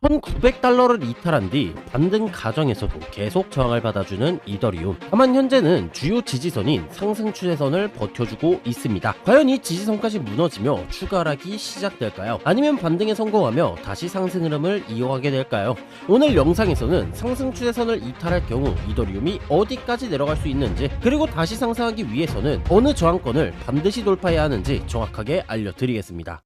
$1,900를 이탈한 뒤 반등 과정에서도 계속 저항을 받아주는 이더리움. 다만 현재는 주요 지지선인 상승 추세선을 버텨주고 있습니다. 과연 이 지지선까지 무너지며 추가 하락이 시작될까요? 아니면 반등에 성공하며 다시 상승 흐름을 이어가게 될까요? 오늘 영상에서는 상승 추세선을 이탈할 경우 이더리움이 어디까지 내려갈 수 있는지, 그리고 다시 상승하기 위해서는 어느 저항권을 반드시 돌파해야 하는지 정확하게 알려드리겠습니다.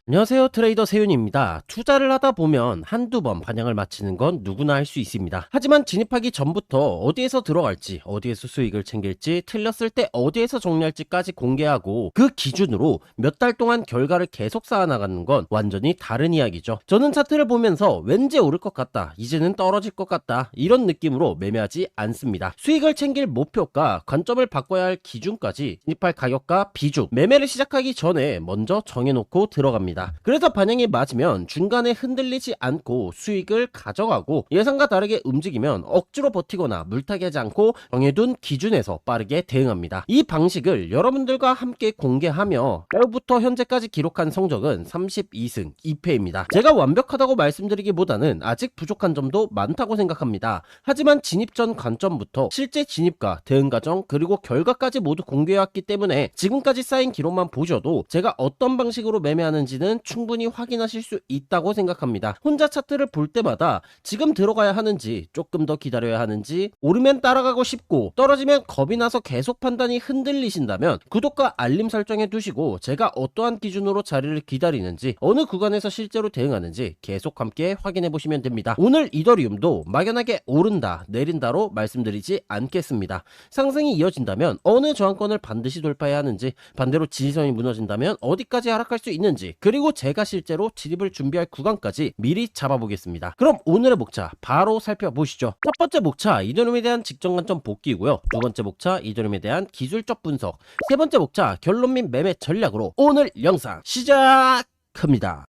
안녕하세요, 트레이더 세윤입니다. 투자를 하다 보면 한두 번 반향을 맞히는 건 누구나 할 수 있습니다. 하지만 진입하기 전부터 어디에서 들어갈지, 어디에서 수익을 챙길지, 틀렸을 때 어디에서 정리할지까지 공개하고 그 기준으로 몇 달 동안 결과를 계속 쌓아나가는 건 완전히 다른 이야기죠. 저는 차트를 보면서 왠지 오를 것 같다, 이제는 떨어질 것 같다, 이런 느낌으로 매매하지 않습니다. 수익을 챙길 목표가, 관점을 바꿔야 할 기준까지, 진입할 가격과 비중, 매매를 시작하기 전에 먼저 정해놓고 들어갑니다. 그래서 반영이 맞으면 중간에 흔들리지 않고 수익을 가져가고, 예상과 다르게 움직이면 억지로 버티거나 물타기하지 않고 정해둔 기준에서 빠르게 대응합니다. 이 방식을 여러분들과 함께 공개하며 때부터 현재까지 기록한 성적은 32승 2패입니다. 제가 완벽하다고 말씀드리기보다는 아직 부족한 점도 많다고 생각합니다. 하지만 진입 전 관점부터 실제 진입과 대응 과정, 그리고 결과까지 모두 공개해왔기 때문에 지금까지 쌓인 기록만 보셔도 제가 어떤 방식으로 매매하는지는 충분히 확인하실 수 있다고 생각합니다. 혼자 차트를 볼 때마다 지금 들어가야 하는지, 조금 더 기다려야 하는지, 오르면 따라가고 싶고 떨어지면 겁이 나서 계속 판단이 흔들리신다면 구독과 알림 설정해 두시고, 제가 어떠한 기준으로 자리를 기다리는지, 어느 구간에서 실제로 대응하는지 계속 함께 확인해 보시면 됩니다. 오늘 이더리움도 막연하게 오른다 내린다로 말씀드리지 않겠습니다. 상승이 이어진다면 어느 저항권을 반드시 돌파해야 하는지, 반대로 지지선이 무너진다면 어디까지 하락할 수 있는지, 그리고 제가 실제로 진입을 준비할 구간까지 미리 잡아보겠습니다. 그럼 오늘의 목차 바로 살펴보시죠. 첫 번째 목차, 이더리움에 대한 직전 관점 복귀이고요. 두 번째 목차, 이더리움에 대한 기술적 분석. 세 번째 목차, 결론 및 매매 전략으로 오늘 영상 시작합니다.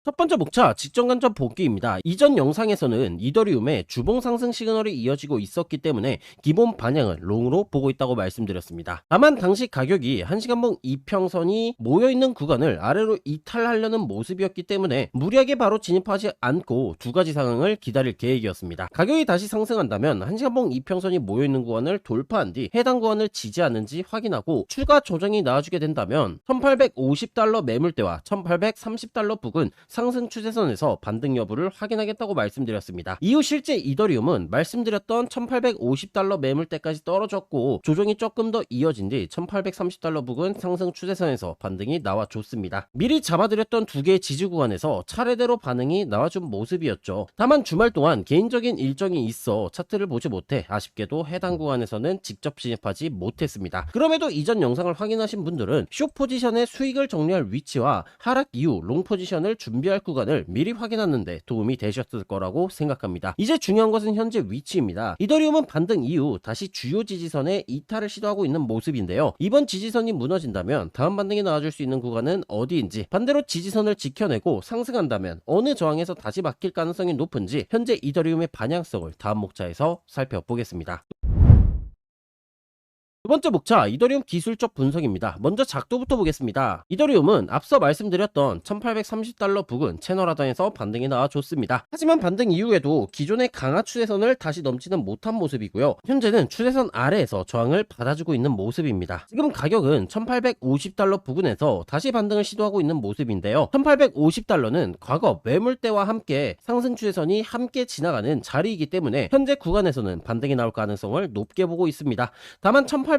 첫 번째 목차, 직전 관점 복귀입니다. 이전 영상에서는 이더리움의 주봉 상승 시그널이 이어지고 있었기 때문에 기본 반향을 롱으로 보고 있다고 말씀드렸습니다. 다만 당시 가격이 1시간봉 이평선이 모여있는 구간을 아래로 이탈하려는 모습이었기 때문에 무리하게 바로 진입하지 않고 두 가지 상황을 기다릴 계획이었습니다. 가격이 다시 상승한다면 1시간봉 이평선이 모여있는 구간을 돌파한 뒤 해당 구간을 지지하는지 확인하고, 추가 조정이 나와주게 된다면 $1,850 매물대와 $1,830 부근 상승 추세선에서 반등 여부를 확인하겠다고 말씀드렸습니다. 이후 실제 이더리움은 말씀드렸던 $1,850 매물대까지 떨어졌고, 조정이 조금 더 이어진 뒤 $1,830 부근 상승 추세선에서 반등이 나와줬습니다. 미리 잡아드렸던 두 개의 지지 구간에서 차례대로 반응이 나와준 모습이었죠. 다만 주말 동안 개인적인 일정이 있어 차트를 보지 못해 아쉽게도 해당 구간에서는 직접 진입하지 못했습니다. 그럼에도 이전 영상을 확인하신 분들은 숏 포지션의 수익을 정리할 위치와 하락 이후 롱 포지션을 준비할 구간을 미리 확인하는데 도움이 되셨을 거라고 생각합니다. 이제 중요한 것은 현재 위치입니다. 이더리움은 반등 이후 다시 주요 지지선에 이탈을 시도하고 있는 모습인데요. 이번 지지선이 무너진다면 다음 반등이 나와줄 수 있는 구간은 어디인지, 반대로 지지선을 지켜내고 상승한다면 어느 저항에서 다시 막힐 가능성이 높은지, 현재 이더리움의 반향성을 다음 목차에서 살펴보겠습니다. 두 번째 목차, 이더리움 기술적 분석입니다. 먼저 작도부터 보겠습니다. 이더리움은 앞서 말씀드렸던 $1,830 부근 채널 하단에서 반등이 나와줬습니다. 하지만 반등 이후에도 기존의 강화 추세선을 다시 넘지는 못한 모습이고요. 현재는 추세선 아래에서 저항을 받아주고 있는 모습입니다. 지금 가격은 $1,850 부근에서 다시 반등을 시도하고 있는 모습인데요. $1,850는 과거 매물대와 함께 상승 추세선이 함께 지나가는 자리이기 때문에 현재 구간에서는 반등이 나올 가능성을 높게 보고 있습니다. 다만 $1,850를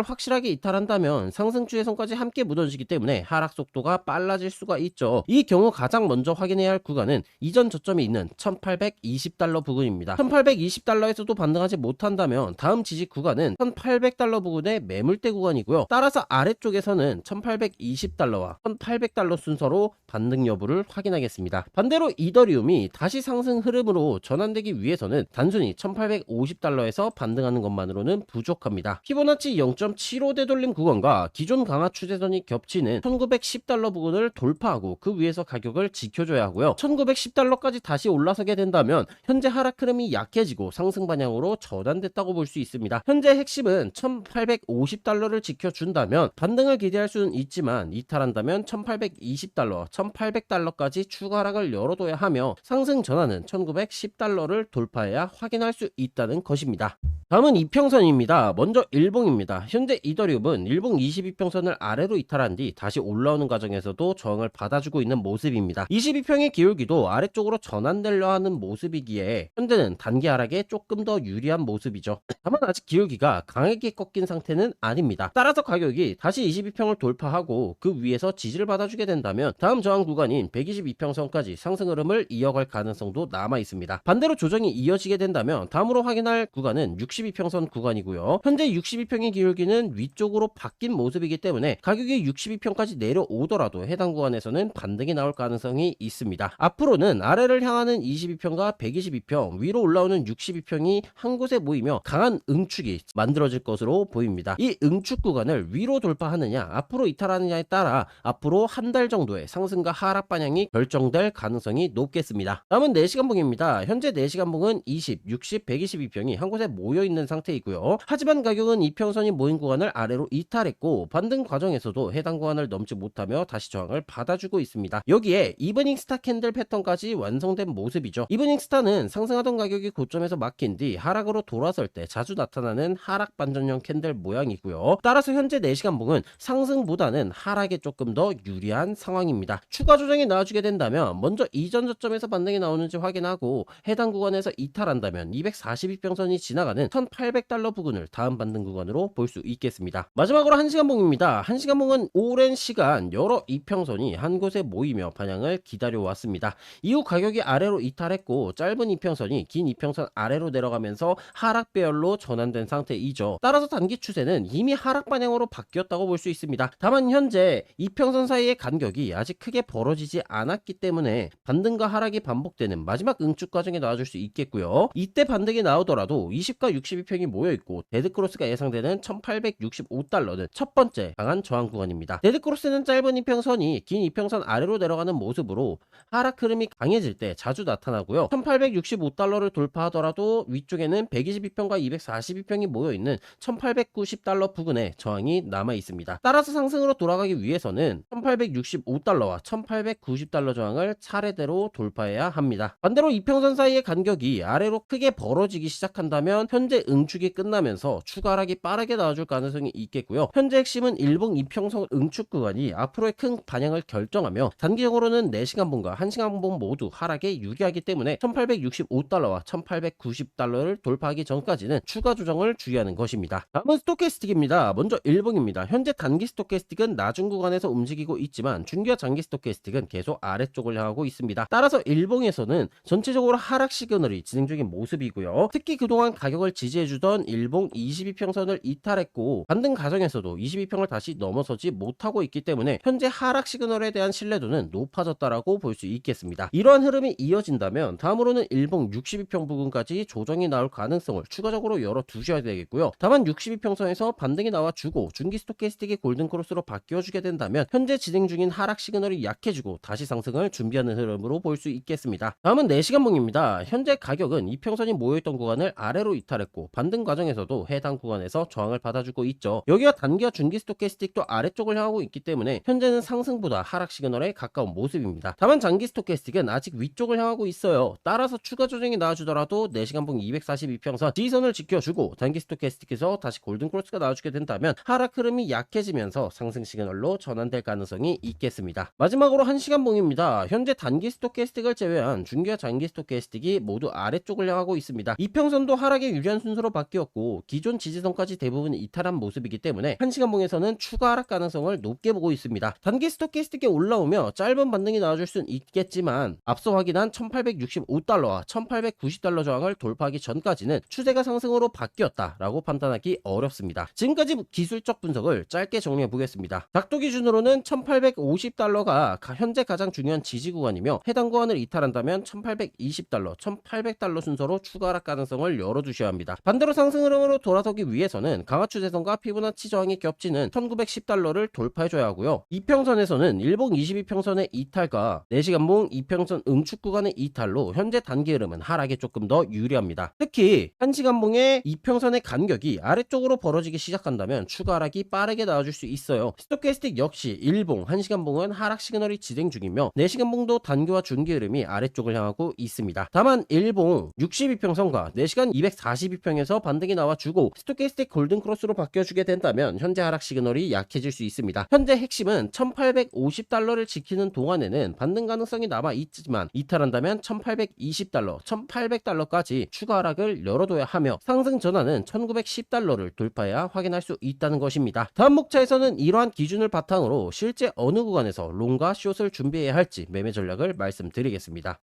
확실하게 이탈한다면 상승 추세선까지 함께 무너지기 때문에 하락 속도가 빨라질 수가 있죠. 이 경우 가장 먼저 확인해야 할 구간은 이전 저점이 있는 $1,820 부근입니다. $1,820에서도 반등하지 못한다면 다음 지지 구간은 $1,800 부근의 매물대 구간이고요. 따라서 아래쪽에서는 $1,820와 $1,800 순서로 반등 여부를 확인하겠습니다. 반대로 이더리움이 다시 상승 흐름으로 전환되기 위해서는 단순히 $1,850에서 반등하는 것만으로는 부족합니다. 피보나치 0.75 되돌림 구간과 기존 강화 추세선이 겹치는 1910달러 부근을 돌파하고 그 위에서 가격을 지켜줘야 하고요. 1910달러까지 다시 올라서게 된다면 현재 하락 흐름이 약해지고 상승 방향으로 전환됐다고 볼 수 있습니다. 현재 핵심은 1850달러를 지켜준다면 반등을 기대할 수는 있지만 이탈한다면 1820달러, 1800달러까지 추가 하락을 열어둬야 하며 상승 전환은 1910달러를 돌파해야 확인할 수 있다는 것입니다. 다음은 이평선입니다. 먼저 일봉입니다. 현재 이더리움은 일봉 22평선을 아래로 이탈한 뒤 다시 올라오는 과정에서도 저항을 받아주고 있는 모습입니다. 22평의 기울기도 아래쪽으로 전환되려 하는 모습이기에 현재는 단기 하락에 조금 더 유리한 모습이죠. 다만 아직 기울기가 강하게 꺾인 상태는 아닙니다. 따라서 가격이 다시 22평을 돌파하고 그 위에서 지지를 받아주게 된다면 다음 저항 구간인 122평선까지 상승 흐름을 이어갈 가능성도 남아 있습니다. 반대로 조정이 이어지게 된다면 다음으로 확인할 구간은 62평선 구간이고요. 현재 62평의 기울기는 위쪽으로 바뀐 모습이기 때문에 가격이 62평까지 내려오더라도 해당 구간에서는 반등이 나올 가능성이 있습니다. 앞으로는 아래를 향하는 22평과 122평, 위로 올라오는 62평이 한 곳에 모이며 강한 응축이 만들어질 것으로 보입니다. 이 응축 구간을 위로 돌파하느냐 앞으로 이탈하느냐에 따라 앞으로 한 달 정도의 상승과 하락 방향이 결정될 가능성이 높겠습니다. 다음은 4시간봉입니다. 현재 4시간봉은 20, 60, 122평이 한 곳에 모여있는 상태이고요. 하지만 가격은 이평선이 모인 구간을 아래로 이탈했고 반등 과정에서도 해당 구간을 넘지 못하며 다시 저항을 받아주고 있습니다. 여기에 이브닝 스타 캔들 패턴까지 완성된 모습이죠. 이브닝 스타는 상승하던 가격이 고점에서 막힌 뒤 하락으로 돌아설 때 자주 나타나는 하락 반전형 캔들 모양이고요. 따라서 현재 4시간봉은 상승보다는 하락에 조금 더 유리한 상황입니다. 추가 조정이 나와주게 된다면 먼저 이전 저점에서 반등이 나오는지 확인하고 해당 구간에서 이탈한다면 242평선이 지나가는 1800달러 부근을 다음 반등 구간으로 볼 수 있겠습니다. 마지막으로 1시간봉입니다. 1시간봉은 오랜 시간 여러 이평선이 한 곳에 모이며 반향을 기다려왔습니다. 이후 가격이 아래로 이탈했고 짧은 이평선이 긴 이평선 아래로 내려가면서 하락 배열로 전환된 상태이죠. 따라서 단기 추세는 이미 하락 방향으로 바뀌었다고 볼 수 있습니다. 다만 현재 이평선 사이의 간격이 아직 크게 벌어지지 않았기 때문에 반등과 하락이 반복되는 마지막 응축 과정에 나와줄 수 있겠고요. 이때 반등이 나오더라도 20과 62평이 모여있고 데드크로스가 예상되는 1865달러는 첫 번째 강한 저항 구간입니다. 데드크로스는 짧은 이평선이 긴 이평선 아래로 내려가는 모습으로 하락 흐름이 강해질 때 자주 나타나고요. 1865달러를 돌파하더라도 위쪽에는 122평과 242평이 모여있는 1890달러 부근에 저항이 남아 있습니다. 따라서 상승으로 돌아가기 위해서는 1865달러와 1890달러 저항을 차례대로 돌파해야 합니다. 반대로 이평선 사이의 간격이 아래로 크게 벌어지기 시작한다면 현재 응축이 끝나면서 추가 하락이 빠르게 나와줄 가능성이 있겠고요. 현재 핵심은 일봉 이평선 응축 구간이 앞으로의 큰 반향을 결정하며 단기적으로는 4시간봉과 1시간봉 모두 하락에 유리하기 때문에 1865달러와 1890달러를 돌파하기 전까지는 추가 조정을 주의하는 것입니다. 다음은 스토캐스틱입니다. 먼저 일봉입니다. 현재 단기 스토캐스틱은 낮은 구간에서 움직이고 있지만 중기와 장기 스토캐스틱은 계속 아래쪽을 향하고 있습니다. 따라서 일봉에서는 전체적으로 하락 시그널이 진행 중인 모습이고요. 특히 그동안 가격을 지지해주던 일봉 22평선을 이탈했고 반등 과정에서도 22평을 다시 넘어서지 못하고 있기 때문에 현재 하락 시그널에 대한 신뢰도는 높아졌다라고 볼 수 있겠습니다. 이러한 흐름이 이어진다면 다음으로는 일봉 62평 부근까지 조정이 나올 가능성을 추가적으로 열어두셔야 되겠고요. 다만 62평선에서 반등이 나와주고 중기 스토캐스틱이 골든크로스로 바뀌어주게 된다면 현재 진행 중인 하락 시그널이 약해지고 다시 상승을 준비하는 흐름으로 볼 수 있겠습니다. 다음은 4시간봉입니다. 현재 가격은 이평선이 모여있던 구간을 아래로 이탈했고 반등 과정에서도 해당 구간에서 저항을 받아주고 있죠. 여기와 단기와 중기 스토캐스틱도 아래쪽을 향하고 있기 때문에 현재는 상승보다 하락 시그널에 가까운 모습입니다. 다만 장기 스토캐스틱은 아직 위쪽을 향하고 있어요. 따라서 추가 조정이 나와주더라도 4시간봉 242평선 지지선을 지켜주고 단기 스토캐스틱에서 다시 골든크로스가 나와주게 된다면 하락 흐름이 약해지면서 상승 시그널로 전환될 가능성이 있겠습니다. 마지막으로 1시간봉입니다. 현재 단기 스토캐스틱을 제외한 중기와 장기 스토캐스틱이 모두 아래쪽을 향하고 있습니다. 이평선도 하락에 유리한 순서로 바뀌었고 기존 지지선까지 대부분 이탈한 모습이기 때문에 1시간봉에서는 추가 하락 가능성을 높게 보고 있습니다. 단기 스토캐스틱에 올라오며 짧은 반등이 나와줄 수는 있겠지만 앞서 확인한 1865달러와 1890달러 저항을 돌파하기 전까지는 추세가 상승으로 바뀌었다라고 판단하기 어렵습니다. 지금까지 기술적 분석을 짧게 정리해 보겠습니다. 닥터 기준으로는 1850달러가 현재 가장 중요한 지지 구간이며 해당 구간을 이탈한다면 1820달러, 1800달러 순서로 추가 하락 가능성을 열어두셔야 합니다. 반대로 상승 흐름으로 돌아서기 위해 위해서는 강화 추세선과 피보나치 저항이 겹치는 1910달러를 돌파해줘야 하고요. 이평선에서는 일봉 22평선의 이탈과 4시간봉 이평선 응축 구간의 이탈로 현재 단기 흐름은 하락에 조금 더 유리합니다. 특히 1시간봉의 이평선의 간격이 아래쪽으로 벌어지기 시작한다면 추가 하락이 빠르게 나와줄 수 있어요. 스토캐스틱 역시 일봉 1시간봉은 하락 시그널이 진행 중이며 4시간봉도 단기와 중기 흐름이 아래쪽을 향하고 있습니다. 다만 일봉 62평선과 4시간 242평에서 반등이 나와주고 스토캐스틱 골든크로스로 바뀌어주게 된다면 현재 하락 시그널이 약해질 수 있습니다. 현재 핵심은 1850달러를 지키는 동안에는 반등 가능성이 남아있지만 이탈한다면 1820달러, 1800달러까지 추가 하락을 열어둬야 하며 상승 전환은 1910달러를 돌파해야 확인할 수 있다는 것입니다. 다음 목차에서는 이러한 기준을 바탕으로 실제 어느 구간에서 롱과 숏을 준비해야 할지 매매 전략을 말씀드리겠습니다.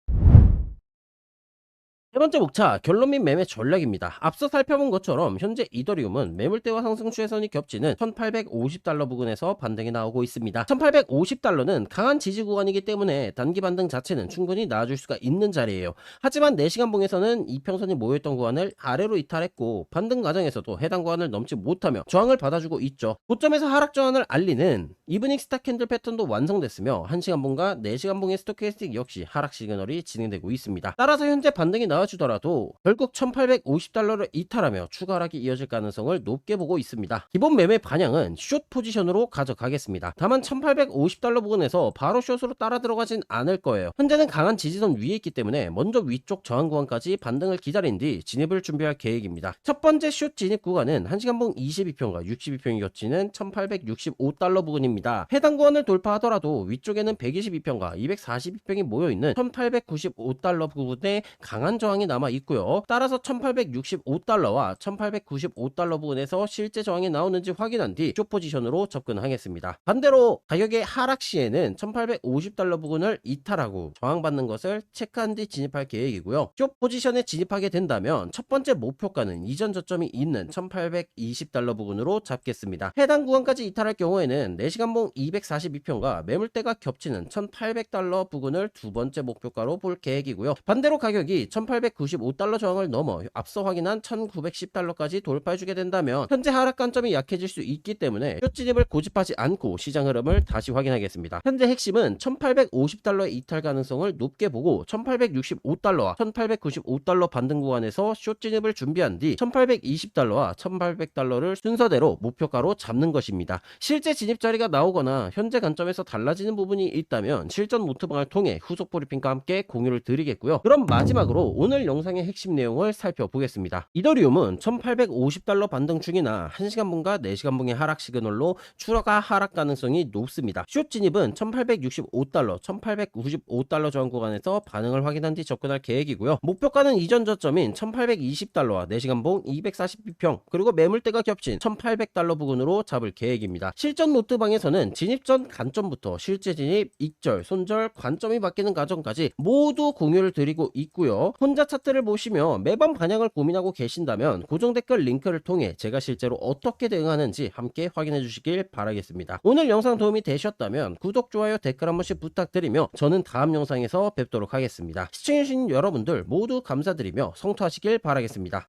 세 번째 목차 결론 및 매매 전략입니다. 앞서 살펴본 것처럼 현재 이더리움은 매물대와 상승 추세선이 겹치는 1850달러 부근에서 반등이 나오고 있습니다. 1850달러는 강한 지지 구간이기 때문에 단기 반등 자체는 충분히 나아줄 수가 있는 자리예요. 하지만 4시간 봉에서는 이평선이 모여있던 구간을 아래로 이탈했고 반등 과정에서도 해당 구간을 넘지 못하며 저항을 받아주고 있죠. 고점에서 하락 저항을 알리는 이브닝 스타 캔들 패턴도 완성됐으며 1시간 봉과 4시간 봉의 스토캐스틱 역시 하락 시그널이 진행되고 있습니다. 따라서 현재 반등이 나와주더라도 결국 1850달러를 이탈하며 추가 하락이 이어질 가능성을 높게 보고 있습니다. 기본 매매 반향은 숏 포지션으로 가져가겠습니다. 다만 1850달러 부근에서 바로 숏으로 따라 들어가진 않을 거예요. 현재는 강한 지지선 위에 있기 때문에 먼저 위쪽 저항 구간까지 반등을 기다린 뒤 진입을 준비할 계획입니다. 첫 번째 숏 진입 구간은 1시간봉 22평과 62평이 겹치는 1865달러 부근입니다. 해당 구간을 돌파하더라도 위쪽에는 122평과 242평이 모여있는 1895달러 부근에 강한 저항이 남아 있고요. 따라서 1865달러와 1895달러 부근에서 실제 저항이 나오는지 확인한 뒤 숏 포지션으로 접근하겠습니다. 반대로 가격의 하락 시에는 1850달러 부근을 이탈하고 저항받는 것을 체크한 뒤 진입할 계획이고요. 숏 포지션에 진입하게 된다면 첫 번째 목표가는 이전 저점이 있는 1820달러 부근으로 잡겠습니다. 해당 구간까지 이탈할 경우에는 4시간봉 242평과 매물대가 겹치는 1800달러 부근을 두 번째 목표가로 볼 계획이고요. 반대로 가격이 1895달러 저항을 넘어 앞서 확인한 1910달러까지 돌파해주게 된다면 현재 하락 관점이 약해질 수 있기 때문에 숏 진입을 고집하지 않고 시장 흐름을 다시 확인하겠습니다. 현재 핵심은 1850달러의 이탈 가능성을 높게 보고 1865달러와 1895달러 반등 구간에서 숏 진입을 준비한 뒤 1820달러와 1800달러를 순서대로 목표가로 잡는 것입니다. 실제 진입 자리가 나오거나 현재 관점에서 달라지는 부분이 있다면 실전 노트방을 통해 후속 브리핑과 함께 공유를 드리겠고요. 그럼 마지막으로 오늘 영상의 핵심 내용을 살펴보겠습니다. 이더리움은 1850달러 반등 중이나 1시간봉과 4시간봉의 하락 시그널로 추가 하락 가능성이 높습니다. 숏 진입은 1865달러, 1895달러 저항 구간에서 반응을 확인한 뒤 접근할 계획이고요. 목표가는 이전 저점인 1820달러와 4시간봉 242평 그리고 매물대가 겹친 1800달러 부근으로 잡을 계획입니다. 실전 노트방에서는 진입 전 관점부터 실제 진입, 익절, 손절, 관점이 바뀌는 과정까지 모두 공유를 드리고 있고요. 혼자 차트를 보시며 매번 반향을 고민하고 계신다면 고정 댓글 링크를 통해 제가 실제로 어떻게 대응하는지 함께 확인해 주시길 바라겠습니다. 오늘 영상 도움이 되셨다면 구독, 좋아요, 댓글 한 번씩 부탁드리며 저는 다음 영상에서 뵙도록 하겠습니다. 시청해주신 여러분들 모두 감사드리며 성투하시길 바라겠습니다.